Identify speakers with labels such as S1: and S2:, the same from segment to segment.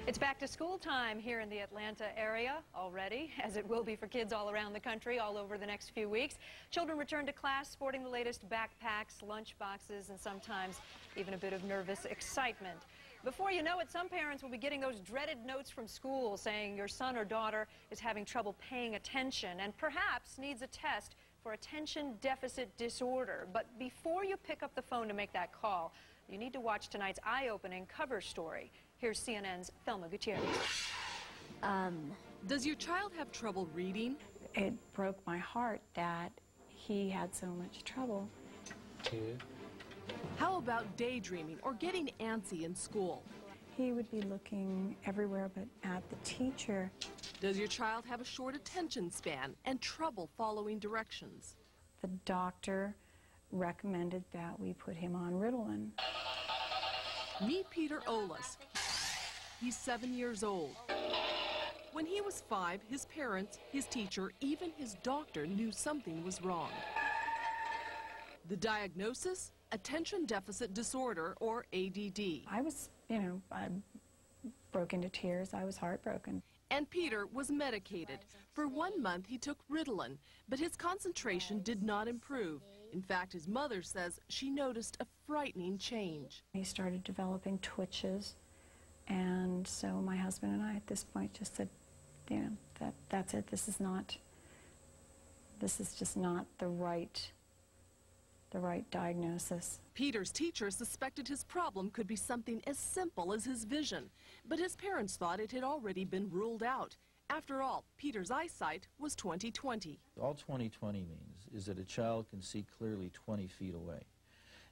S1: It's back to school time here in the Atlanta area already, as it will be for kids all around the country all over the next few weeks. Children return to class sporting the latest backpacks, lunch boxes, and sometimes even a bit of nervous excitement. Before you know it, some parents will be getting those dreaded notes from school saying your son or daughter is having trouble paying attention and perhaps needs a test for attention deficit disorder. But before you pick up the phone to make that call, you need to watch tonight's eye-opening cover story. Here's CNN's Thelma Gutierrez.
S2: Does your child have trouble reading?
S3: It broke my heart that he had so much trouble.
S2: How about daydreaming or getting antsy in school?
S3: He would be looking everywhere but at the teacher.
S2: Does your child have a short attention span and trouble following directions?
S3: The doctor recommended that we put him on Ritalin.
S2: Meet Peter Olas. He's 7 years old. When he was 5, his parents, his teacher, even his doctor knew something was wrong. The diagnosis? Attention deficit disorder, or ADD.
S3: I was, I broke into tears. I was heartbroken.
S2: And Peter was medicated. For 1 month, he took Ritalin, but his concentration did not improve. In fact, his mother says she noticed a frightening change.
S3: He started developing twitches, and so my husband and I at this point just said, that's it. This is just not the right diagnosis.
S2: Peter's teacher suspected his problem could be something as simple as his vision, but his parents thought it had already been ruled out. After all, Peter's eyesight was 20/20.
S4: All 20/20 means is that a child can see clearly 20 feet away.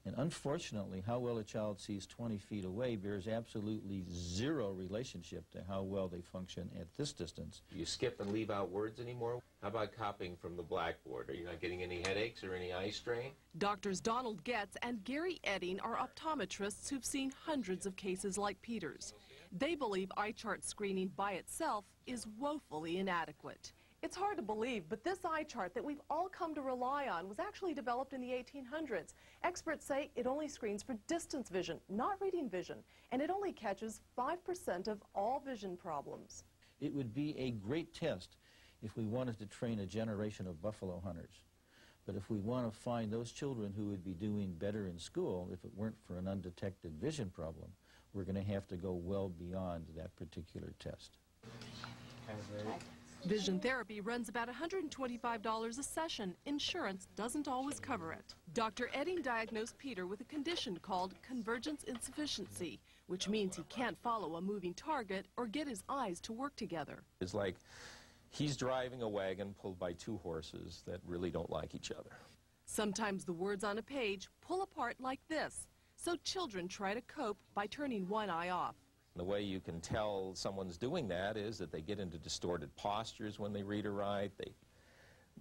S4: And unfortunately, how well a child sees 20 feet away bears absolutely zero relationship to how well they function at this distance.
S5: Do you skip and leave out words anymore? How about copying from the blackboard? Are you not getting any headaches or any eye strain?
S2: Doctors Donald Getz and Gary Edding are optometrists who've seen hundreds of cases like Peter's. They believe eye chart screening by itself is woefully inadequate.
S6: It's hard to believe, but this eye chart that we've all come to rely on was actually developed in the 1800s. Experts say it only screens for distance vision, not reading vision, and it only catches 5% of all vision problems.
S4: It would be a great test if we wanted to train a generation of buffalo hunters. But if we want to find those children who would be doing better in school if it weren't for an undetected vision problem, we're going to have to go well beyond that particular test.
S2: Vision therapy runs about $125 a session. Insurance doesn't always cover it. Dr. Edding diagnosed Peter with a condition called convergence insufficiency, which means he can't follow a moving target or get his eyes to work together.
S5: It's like he's driving a wagon pulled by two horses that really don't like each other.
S2: Sometimes the words on a page pull apart like this, so children try to cope by turning one eye off.
S5: The way you can tell someone's doing that is that they get into distorted postures when they read or write.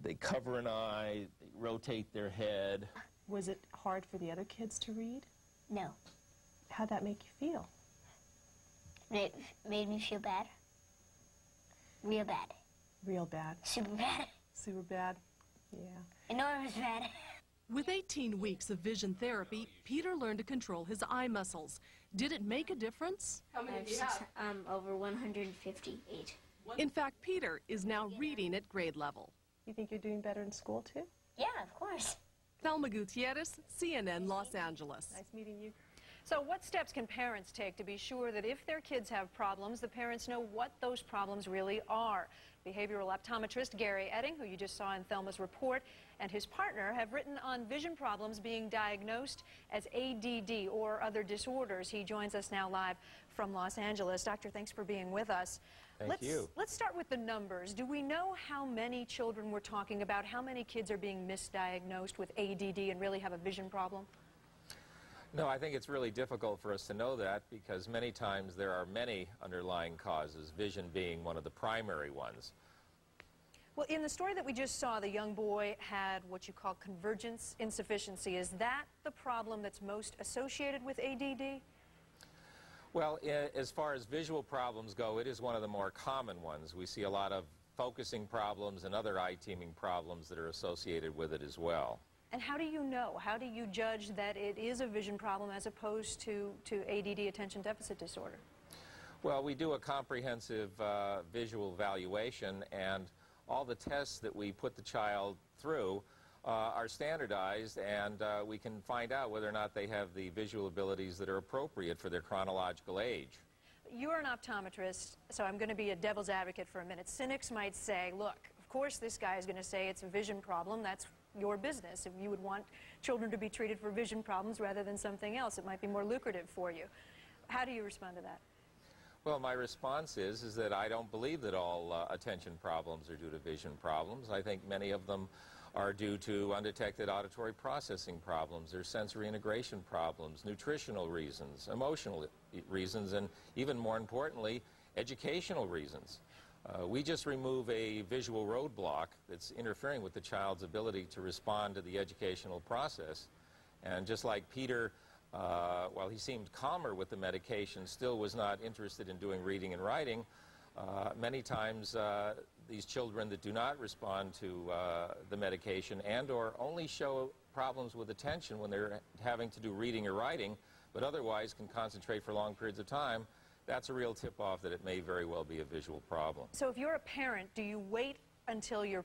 S5: They cover an eye, they rotate their head.
S6: Was it hard for the other kids to read?
S7: No.
S6: How'd that make you feel?
S7: It made me feel bad. Real bad.
S6: Real bad.
S7: Super bad.
S6: Super bad? Yeah.
S7: Enormous bad.
S2: With 18 weeks of vision therapy, Peter learned to control his eye muscles. Did it make a difference?
S6: How many do you have?
S7: Over 158.
S2: In fact, Peter is now reading at grade level.
S6: You think you're doing better in school, too?
S7: Yeah, of course.
S2: Thelma Gutierrez, CNN, Los Angeles.
S6: Nice meeting you.
S1: So what steps can parents take to be sure that if their kids have problems, the parents know what those problems really are? Behavioral optometrist Gary Edding, who you just saw in Thelma's report, and his partner have written on vision problems being diagnosed as ADD or other disorders. He joins us now live from Los Angeles. Doctor, thanks for being with us.
S5: Thank you.
S1: Let's start with the numbers. Do we know how many children we're talking about, how many kids are being misdiagnosed with ADD and really have a vision problem?
S5: No, I think it's really difficult for us to know that because many times there are many underlying causes, vision being one of the primary ones.
S1: Well, in the story that we just saw, the young boy had what you call convergence insufficiency. Is that the problem that's most associated with ADD?
S5: Well, as far as visual problems go, it is one of the more common ones. We see a lot of focusing problems and other eye-teaming problems that are associated with it as well.
S1: And how do you know? How do you judge that it is a vision problem as opposed to ADD, attention deficit disorder?
S5: Well, we do a comprehensive visual evaluation, and all the tests that we put the child through are standardized, and we can find out whether or not they have the visual abilities that are appropriate for their chronological age.
S1: You're an optometrist, so I'm going to be a devil's advocate for a minute. Cynics might say, look, of course this guy is going to say it's a vision problem. That's your business. If you would want children to be treated for vision problems rather than something else, it might be more lucrative for you. How do you respond to that?
S5: Well, my response is that I don't believe that all attention problems are due to vision problems. I think many of them are due to undetected auditory processing problems, there's sensory integration problems, nutritional reasons, emotional reasons, and even more importantly, educational reasons. We just remove a visual roadblock that's interfering with the child's ability to respond to the educational process. And just like Peter, while he seemed calmer with the medication, still was not interested in doing reading and writing, many times these children that do not respond to the medication and or only show problems with attention when they're having to do reading or writing, but otherwise can concentrate for long periods of time, that's a real tip-off that it may very well be a visual problem.
S1: So if you're a parent, do you wait until your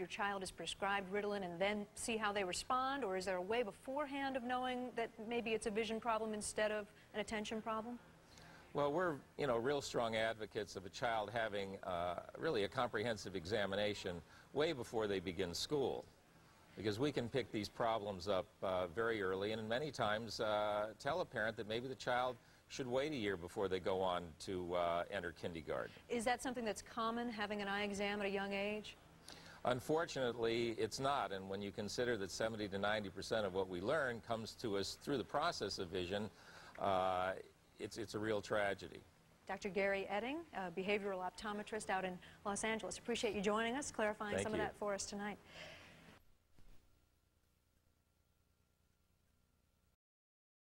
S1: child is prescribed Ritalin and then see how they respond, or is there a way beforehand of knowing that maybe it's a vision problem instead of an attention problem?
S5: Well, we're, real strong advocates of a child having really a comprehensive examination way before they begin school, because we can pick these problems up very early and many times tell a parent that maybe the child should wait a year before they go on to enter kindergarten.
S1: Is that something that's common, having an eye exam at a young age?
S5: Unfortunately, it's not, and when you consider that 70 to 90% of what we learn comes to us through the process of vision, it's a real tragedy.
S1: Dr. Gary Edding, a behavioral optometrist out in Los Angeles. Appreciate you joining us, clarifying some of that for us tonight.